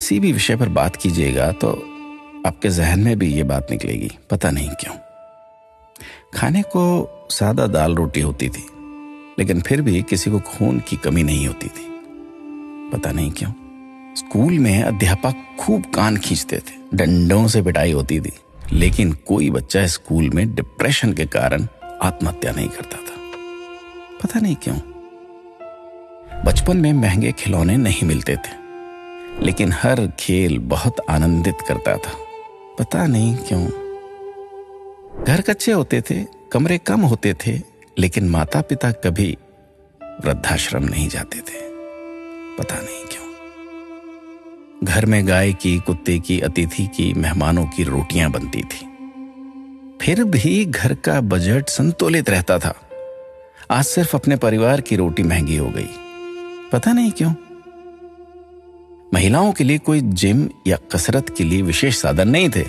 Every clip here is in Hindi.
किसी भी विषय पर बात कीजिएगा तो आपके जहन में भी ये बात निकलेगी, पता नहीं क्यों। खाने को सादा दाल रोटी होती थी, लेकिन फिर भी किसी को खून की कमी नहीं होती थी, पता नहीं क्यों। स्कूल में अध्यापक खूब कान खींचते थे, डंडों से पिटाई होती थी, लेकिन कोई बच्चा स्कूल में डिप्रेशन के कारण आत्महत्या नहीं करता था, पता नहीं क्यों। बचपन में महंगे खिलौने नहीं मिलते थे, लेकिन हर खेल बहुत आनंदित करता था, पता नहीं क्यों। घर कच्चे होते थे, कमरे कम होते थे, लेकिन माता पिता कभी वृद्धाश्रम नहीं जाते थे, पता नहीं क्यों। घर में गाय की, कुत्ते की, अतिथि की, मेहमानों की रोटियां बनती थी, फिर भी घर का बजट संतुलित रहता था। आज सिर्फ अपने परिवार की रोटी महंगी हो गई, पता नहीं क्यों। महिलाओं के लिए कोई जिम या कसरत के लिए विशेष साधन नहीं थे,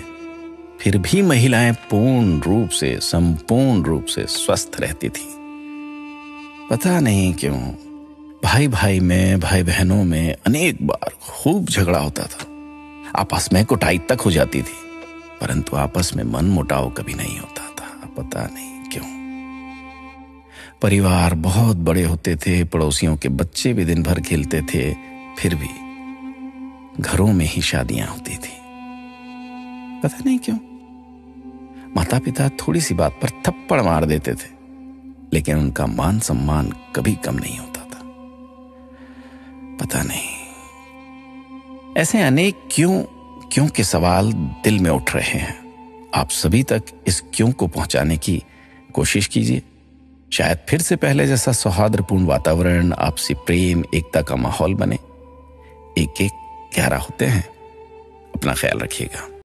फिर भी महिलाएं पूर्ण रूप से, संपूर्ण रूप से स्वस्थ रहती थी, पता नहीं क्यों। भाई भाई में, भाई बहनों में अनेक बार खूब झगड़ा होता था, आपस में कुटाई तक हो जाती थी, परंतु आपस में मन मुटाव कभी नहीं होता था, पता नहीं क्यों। परिवार बहुत बड़े होते थे, पड़ोसियों के बच्चे भी दिन भर खेलते थे, फिर भी घरों में ही शादियां होती थी, पता नहीं क्यों। माता पिता थोड़ी सी बात पर थप्पड़ मार देते थे, लेकिन उनका मान सम्मान कभी कम नहीं होता था, पता नहीं। ऐसे अनेक क्यों के सवाल दिल में उठ रहे हैं। आप सभी तक इस क्यों को पहुंचाने की कोशिश कीजिए। शायद फिर से पहले जैसा सौहार्दपूर्ण वातावरण, आपसी प्रेम, एकता का माहौल बने। एक एक 11 होते हैं। अपना ख्याल रखिएगा।